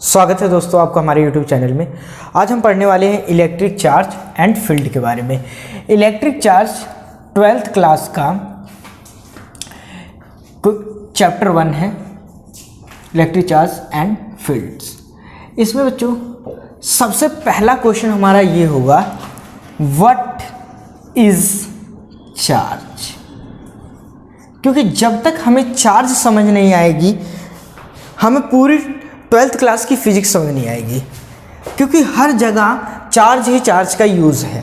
स्वागत है दोस्तों आपका हमारे YouTube चैनल में। आज हम पढ़ने वाले हैं इलेक्ट्रिक चार्ज एंड फील्ड के बारे में। इलेक्ट्रिक चार्ज 12th क्लास का चैप्टर 1 है, इलेक्ट्रिक चार्ज एंड फील्ड्स। इसमें बच्चों सबसे पहला क्वेश्चन हमारा ये होगा, व्हाट इज चार्ज। क्योंकि जब तक हमें चार्ज समझ नहीं आएगी हमें पूरी 12th क्लास की फिजिक्स समझ नहीं आएगी, क्योंकि हर जगह चार्ज ही चार्ज का यूज़ है।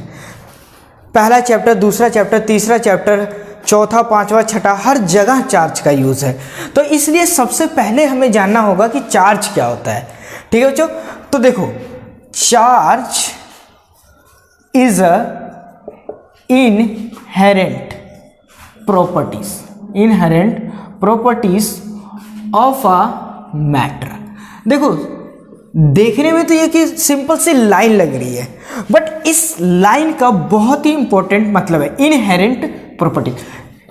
पहला चैप्टर, दूसरा चैप्टर, तीसरा चैप्टर, चौथा, पांचवा, छठा, हर जगह चार्ज का यूज़ है। तो इसलिए सबसे पहले हमें जानना होगा कि चार्ज क्या होता है। ठीक है बच्चों, तो देखो charge is a inherent properties of a matter. देखो देखने में तो ये कि सिंपल सी लाइन लग रही है, बट इस लाइन का बहुत ही इंपॉर्टेंट मतलब है इनहेरेंट प्रॉपर्टी।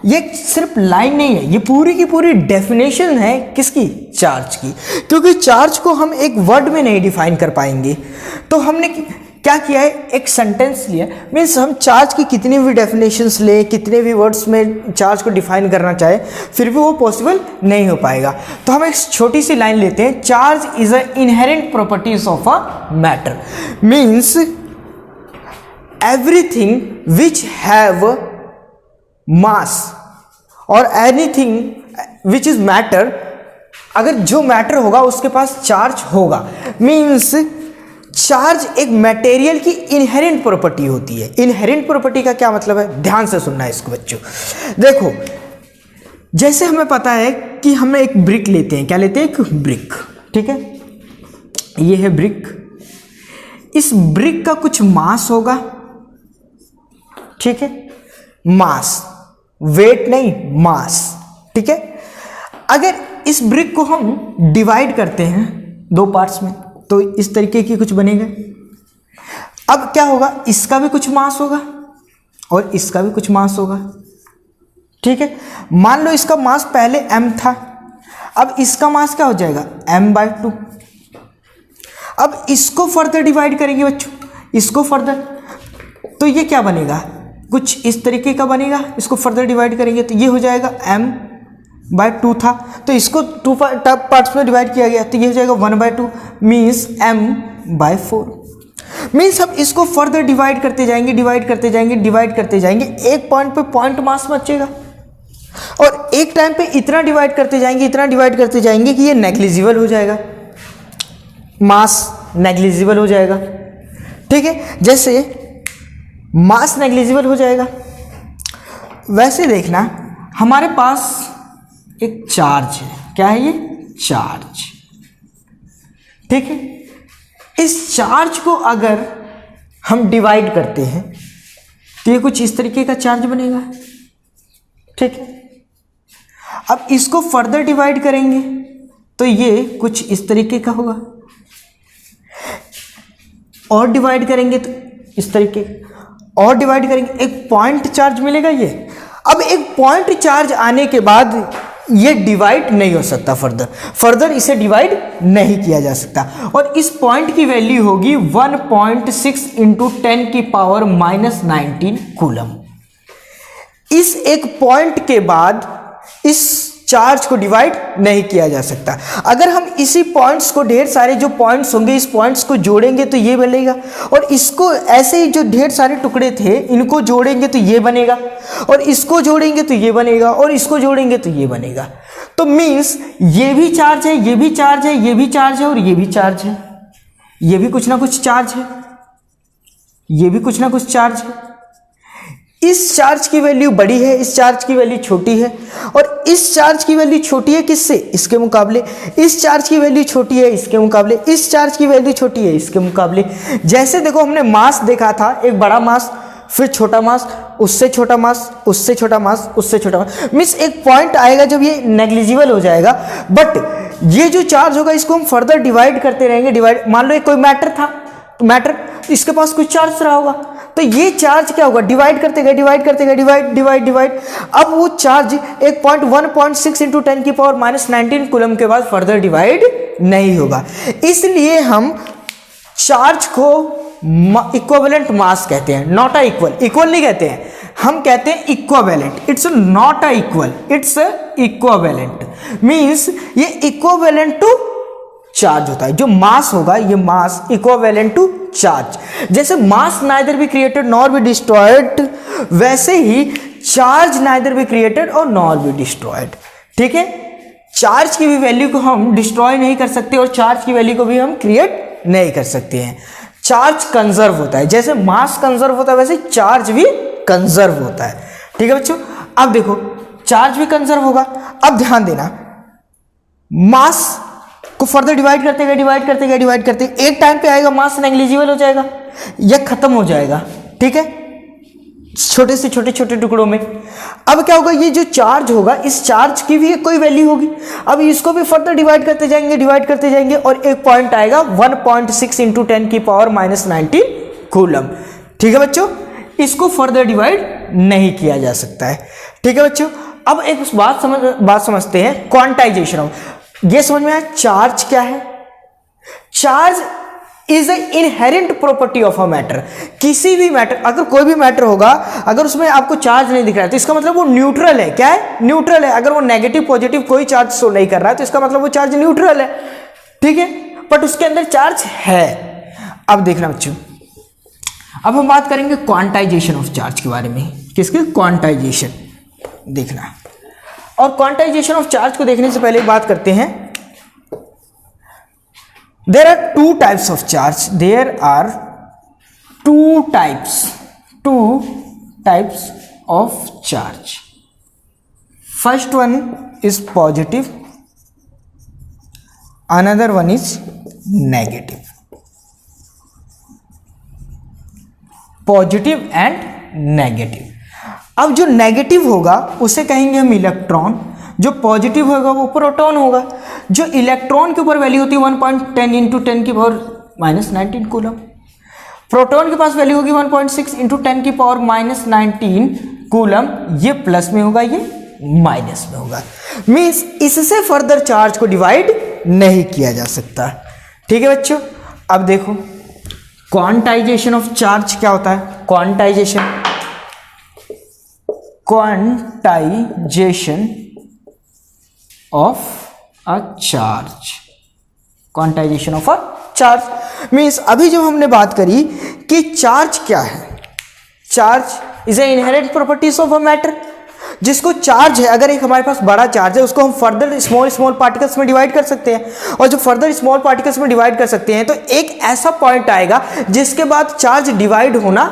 ये सिर्फ लाइन नहीं है, ये पूरी की पूरी डेफिनेशन है किसकी, चार्ज की। क्योंकि चार्ज को हम एक वर्ड में नहीं डिफाइन कर पाएंगे, तो हमने क्या किया है, एक सेंटेंस लिया। मीन्स हम चार्ज की कितनी भी डेफिनेशंस लें, कितने भी वर्ड्स में चार्ज को डिफाइन करना चाहे, फिर भी वो पॉसिबल नहीं हो पाएगा। तो हम एक छोटी सी लाइन लेते हैं, charge is a inherent properties of a matter. Means everything which have मास और एनीथिंग विच इज मैटर, अगर जो मैटर होगा उसके पास चार्ज होगा। मीन्स चार्ज एक मटेरियल की इनहेरेंट प्रॉपर्टी होती है। इनहेरेंट प्रॉपर्टी का क्या मतलब है, ध्यान से सुनना है इसको बच्चों। देखो जैसे हमें पता है कि हमें एक ब्रिक लेते हैं, क्या लेते हैं, एक ब्रिक। ठीक है, ये है ब्रिक। इस ब्रिक का कुछ मास होगा, ठीक है, मास, वेट नहीं, मास। ठीक है, अगर इस ब्रिक को हम डिवाइड करते हैं दो पार्ट्स में तो इस तरीके की कुछ बनेगा। अब क्या होगा, इसका भी कुछ मास होगा और इसका भी कुछ मास होगा। ठीक है, मान लो इसका मास पहले m था, अब इसका मास क्या हो जाएगा, m/2। अब इसको फर्दर डिवाइड करेंगे बच्चों, इसको फर्दर, तो ये क्या बनेगा, कुछ इस तरीके का बनेगा। इसको फर्दर डिवाइड करेंगे तो ये हो जाएगा m/2 था, तो इसको 2 पार्ट्स में डिवाइड किया गया तो ये हो जाएगा 1/2, मीन्स m/4। मीन्स हम इसको फर्दर डिवाइड करते जाएंगे, डिवाइड करते जाएंगे, डिवाइड करते जाएंगे, एक पॉइंट पे पॉइंट मास बचेगा और एक टाइम पे इतना डिवाइड करते जाएंगे, इतना डिवाइड करते जाएंगे कि ये नेग्लिजिबल हो जाएगा, मास नेग्लिजिबल हो जाएगा। ठीक है, जैसे मास नेग्लिजिबल हो जाएगा वैसे देखना हमारे पास एक चार्ज है। क्या है ये, चार्ज। ठीक है, इस चार्ज को अगर हम डिवाइड करते हैं तो ये कुछ इस तरीके का चार्ज बनेगा। ठीक है, अब इसको फर्दर डिवाइड करेंगे तो ये कुछ इस तरीके का होगा, और डिवाइड करेंगे तो इस तरीके, और डिवाइड करेंगे, एक पॉइंट चार्ज मिलेगा ये। अब एक पॉइंट चार्ज आने के बाद ये डिवाइड नहीं हो सकता, फर्दर इसे डिवाइड नहीं किया जा सकता, और इस पॉइंट की वैल्यू होगी 1.6 × 10⁻⁻19 कूलम। इस एक पॉइंट के बाद इस चार्ज को डिवाइड नहीं किया जा सकता। अगर हम इसी पॉइंट्स को, ढेर सारे जो पॉइंट्स होंगे, इस पॉइंट्स को जोड़ेंगे तो ये बनेगा, और इसको ऐसे ही जो ढेर सारे टुकड़े थे इनको जोड़ेंगे तो ये बनेगा, और इसको जोड़ेंगे तो ये बनेगा, और इसको जोड़ेंगे तो ये बनेगा। तो मीन्स ये भी चार्ज है, ये भी चार्ज है, ये भी चार्ज है, और ये भी चार्ज है, ये भी कुछ ना कुछ चार्ज है, ये भी कुछ ना कुछ चार्ज है। इस चार्ज की वैल्यू बड़ी है, इस चार्ज की वैल्यू छोटी है, और इस चार्ज की वैल्यू छोटी है किससे, इसके मुकाबले। इस चार्ज की वैल्यू छोटी है इसके मुकाबले, इस चार्ज की वैल्यू छोटी है इसके मुकाबले। जैसे देखो हमने मास देखा था, एक बड़ा मास, फिर छोटा मास, उससे छोटा मास, उससे छोटा मास, उससे छोटा मास। मीन्स एक पॉइंट आएगा जब ये नेग्लिजिबल हो जाएगा, बट ये जो चार्ज होगा इसको हम फर्दर डिवाइड करते रहेंगे। डिवाइड, मान लो एक कोई मैटर था, तो मैटर इसके पास कुछ चार्ज रहा होगा, तो ये चार्ज क्या होगा, डिवाइड करते गए, डिवाइड करते गए, डिवाइड। अब वो चार्ज 1.6 × 10⁻⁻19 कूलम के बाद फर्दर डिवाइड नहीं होगा। इसलिए हम चार्ज को इक्विवेलेंट मास कहते हैं, नॉट अ इक्वल। इक्वल नहीं कहते हैं, हम कहते हैं equivalent. It's not a equal, its equivalent. Means ये इक्विवेलेंट टू चार्ज होता है। जो मास होगा ये मास इक्विवेलेंट टू चार्ज। जैसे mass neither be created nor be destroyed, वैसे ही चार्ज नाइदर बी क्रिएटेड और नॉर बी डिस्ट्रॉयड। ठीक है, चार्ज की भी वैल्यू को हम डिस्ट्रॉय नहीं कर सकते और चार्ज की वैल्यू को भी हम क्रिएट नहीं कर सकते हैं। चार्ज कंजर्व होता है, जैसे मास कंजर्व होता है वैसे चार्ज भी कंजर्व होता है। ठीक है बच्चों, अब देखो चार्ज भी कंजर्व होगा। अब ध्यान देना, मास को फर्दर डिवाइड करते गए डिवाइड करते गए डिवाइड करते गए, एक टाइम पे आएगा मास नेग्लिजिबल हो जाएगा या खत्म हो जाएगा। ठीक है, छोटे से छोटे छोटे टुकड़ों में। अब क्या होगा, ये जो चार्ज होगा इस चार्ज की भी कोई वैल्यू होगी। अब इसको भी फर्दर डिवाइड करते जाएंगे और एक पॉइंट आएगा 1.6 इंटू 10 की पावर -19 कूलम। ठीक है बच्चों, इसको फर्दर डिवाइड नहीं किया जा सकता है। ठीक है बच्चों, अब एक बात समझते हैं, क्वांटाइजेशन ऑफ। ये समझ में आया चार्ज क्या है? Charge is a inherent property of a matter. किसी भी मैटर, अगर कोई भी मैटर होगा, अगर उसमें आपको चार्ज नहीं दिख रहा है तो इसका मतलब वो न्यूट्रल है। क्या है? न्यूट्रल है। अगर वो नेगेटिव पॉजिटिव कोई चार्ज शो नहीं कर रहा है तो इसका मतलब वो चार्ज न्यूट्रल है। ठीक है, बट उसके अंदर चार्ज है। अब देखना बच्चों, अब हम बात करेंगे क्वांटाइजेशन ऑफ चार्ज के बारे में। किसके? क्वांटाइजेशन देखना। और क्वांटाइजेशन ऑफ चार्ज को देखने से पहले बात करते हैं, there are two types of charge. There are two types of charge. First one is positive, another one is negative. Positive and negative. अब जो नेगेटिव होगा उसे कहेंगे हम इलेक्ट्रॉन, जो पॉजिटिव होगा वो प्रोटॉन होगा। जो इलेक्ट्रॉन के ऊपर वैल्यू होती है 1.10 इंटू 10 की पावर -19 कूलम, प्रोटॉन के पास वैल्यू होगी 1.6 इंटू 10 की पावर -19 कूलम। ये प्लस में होगा, ये माइनस में होगा। मीन्स इससे फर्दर चार्ज को डिवाइड नहीं किया जा सकता। ठीक है बच्चों, अब देखो क्वांटाइजेशन ऑफ चार्ज क्या होता है। Quantization of a charge, quantization of a charge means अभी जब हमने बात करी कि चार्ज क्या है, charge is a inherent properties of a matter. जिसको चार्ज है, अगर एक हमारे पास बड़ा चार्ज है उसको हम फर्दर स्मॉल पार्टिकल्स में डिवाइड कर सकते हैं, और जो फर्दर स्मॉल पार्टिकल्स में डिवाइड कर सकते हैं तो एक ऐसा पॉइंट आएगा जिसके बाद चार्ज डिवाइड होना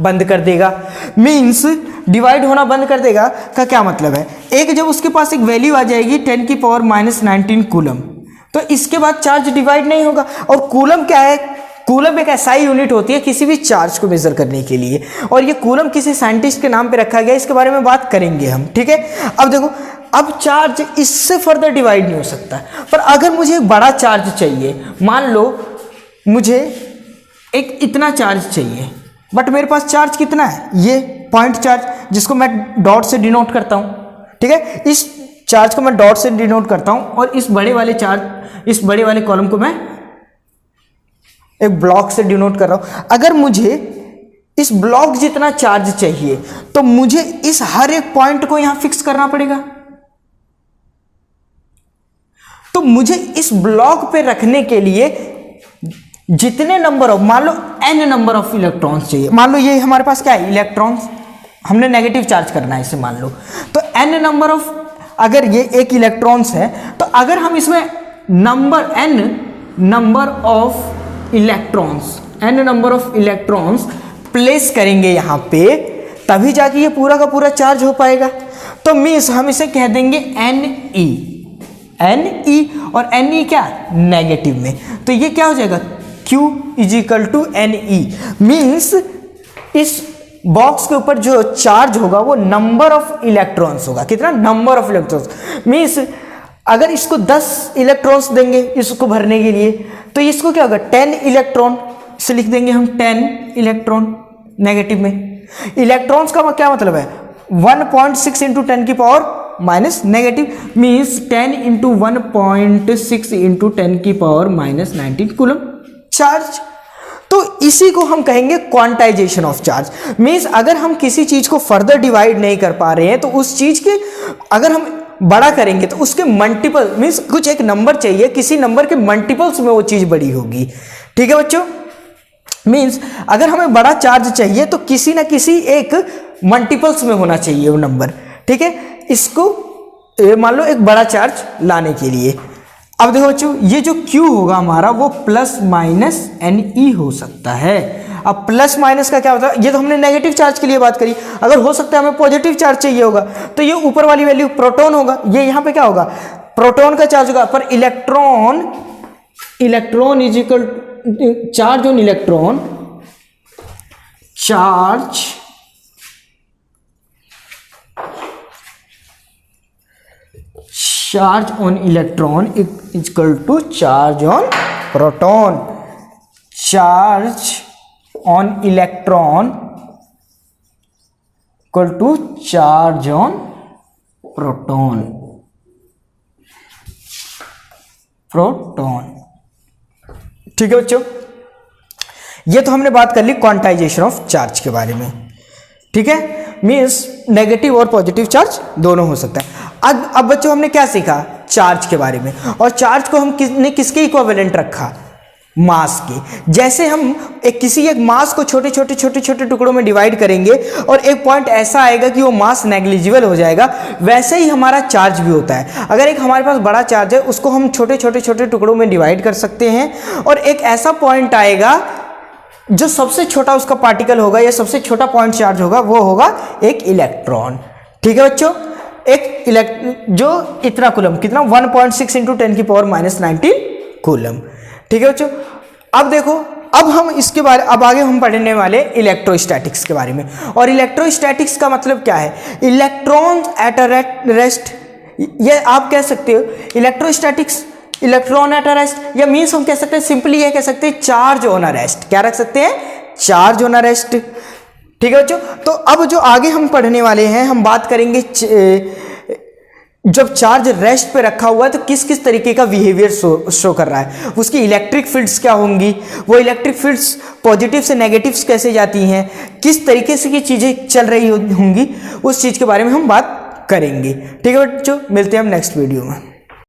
बंद कर देगा। मीन्स डिवाइड होना बंद कर देगा का क्या मतलब है, एक जब उसके पास एक वैल्यू आ जाएगी 10 की पावर -19 कूलम, तो इसके बाद चार्ज डिवाइड नहीं होगा। और कूलम क्या है? कूलम एक ऐसा यूनिट होती है किसी भी चार्ज को मेजर करने के लिए, और ये कूलम किसी साइंटिस्ट के नाम पे रखा गया, इसके बारे में बात करेंगे हम। ठीक है, अब देखो, अब चार्ज इससे फर्दर डिवाइड नहीं हो सकता। पर अगर मुझे एक बड़ा चार्ज चाहिए, मान लो मुझे एक इतना चार्ज चाहिए, बट मेरे पास चार्ज कितना है, ये पॉइंट चार्ज, जिसको मैं डॉट से डिनोट करता हूँ। ठीक है, इस चार्ज को मैं डॉट से डिनोट करता हूँ, और इस बड़े वाले चार्ज, इस बड़े वाले कॉलम को मैं एक ब्लॉक से डिनोट कर रहा हूँ। अगर मुझे इस ब्लॉक जितना चार्ज चाहिए तो मुझे इस हर एक पॉइंट को यहां फिक्स करना पड़ेगा। तो मुझे इस ब्लॉक पे रखने के लिए जितने नंबर ऑफ, मान लो n नंबर ऑफ इलेक्ट्रॉन्स चाहिए। मान लो ये हमारे पास क्या है, इलेक्ट्रॉन्स, हमने नेगेटिव चार्ज करना है इसे, मान लो तो n नंबर ऑफ, अगर ये एक इलेक्ट्रॉन्स है तो अगर हम इसमें n number of electrons place करेंगे यहां पे, तभी जाके ये पूरा का पूरा चार्ज हो पाएगा। तो मीन्स हम इसे कह देंगे Ne, और Ne क्या, नेगेटिव में, तो ये क्या हो जाएगा, Q = Ne। मीन्स इस बॉक्स के ऊपर जो चार्ज होगा वो नंबर ऑफ इलेक्ट्रॉन्स होगा। कितना, नंबर ऑफ इलेक्ट्रॉन्स। मीन्स अगर इसको 10 इलेक्ट्रॉन्स देंगे इसको भरने के लिए, तो इसको क्या होगा, 10 इलेक्ट्रॉन से लिख देंगे हम, 10 इलेक्ट्रॉन नेगेटिव में। इलेक्ट्रॉन्स का क्या मतलब है, 1.6 इंटू 10 की power minus negative, means 10 into 1.6 into 10 की पावर माइनस 19 कूलम चार्ज। तो इसी को हम कहेंगे क्वांटाइजेशन ऑफ चार्ज। मीन्स अगर हम किसी चीज को फर्दर डिवाइड नहीं कर पा रहे हैं तो उस चीज के अगर हम बड़ा करेंगे तो उसके मल्टीपल, मीन्स कुछ एक नंबर चाहिए, किसी नंबर के मल्टीपल्स में वो चीज बड़ी होगी। ठीक है बच्चों, मीन्स अगर हमें बड़ा चार्ज चाहिए तो किसी ना किसी एक मल्टीपल्स में होना चाहिए वो नंबर। ठीक है, इसको मान लो एक बड़ा चार्ज लाने के लिए। अब देखो बच्चों, ये जो Q होगा हमारा वो प्लस माइनस NE हो सकता है। अब प्लस माइनस का क्या होता है, ये तो हमने नेगेटिव चार्ज के लिए बात करी, अगर हो सकता है हमें पॉजिटिव चार्ज चाहिए होगा तो ये ऊपर वाली वैल्यू प्रोटॉन होगा, ये यहाँ पे क्या होगा, प्रोटॉन का चार्ज होगा। पर electron is equal charge on electron, charge on electron equal to charge on proton. Charge on electron equal to charge on proton. ठीक है बच्चों, ये तो हमने बात कर ली क्वांटाइजेशन ऑफ चार्ज के बारे में। ठीक है, मीन्स नेगेटिव और पॉजिटिव चार्ज दोनों हो सकता है। अब बच्चों हमने क्या सीखा चार्ज के बारे में, और चार्ज को हम किसके इक्विवेलेंट रखा, मास के। जैसे हम किसी एक मास को छोटे छोटे टुकड़ों में डिवाइड करेंगे और एक पॉइंट ऐसा आएगा कि वो मास नेग्लिजिबल हो जाएगा, वैसे ही हमारा चार्ज भी होता है। अगर एक हमारे पास बड़ा चार्ज है उसको हम छोटे छोटे टुकड़ों में डिवाइड कर सकते हैं, और एक ऐसा पॉइंट आएगा जो सबसे छोटा उसका पार्टिकल होगा या सबसे छोटा पॉइंट चार्ज होगा, वो होगा एक इलेक्ट्रॉन। ठीक है बच्चों, एक जो इतना कूलम, कितना 1.6 इंटू 10 की पावर माइनस 19 कूलम। ठीक है बच्चों, अब देखो, अब हम इसके बारे, अब आगे हम पढ़ने वाले इलेक्ट्रोस्टैटिक्स के बारे में। और इलेक्ट्रोस्टैटिक्स का मतलब क्या है, इलेक्ट्रॉन एट अ रेस्ट, ये आप कह सकते हो electrostatics electron at a rest, या मीन्स हम कह सकते हैं सिंपली ये कह सकते हैं चार्ज ऑन अ रेस्ट। क्या रख सकते हैं, चार्ज ऑन अ रेस्ट। ठीक है बच्चों, तो अब जो आगे हम पढ़ने वाले हैं, हम बात करेंगे जब चार्ज रेस्ट पे रखा हुआ है तो किस किस तरीके का बिहेवियर शो कर रहा है, उसकी इलेक्ट्रिक फील्ड्स क्या होंगी, वो इलेक्ट्रिक फील्ड्स पॉजिटिव से नेगेटिव्स कैसे जाती हैं, किस तरीके से ये चीज़ें चल रही होंगी, उस चीज़ के बारे में हम बात करेंगे। ठीक है बच्चों, मिलते हैं हम नेक्स्ट वीडियो में।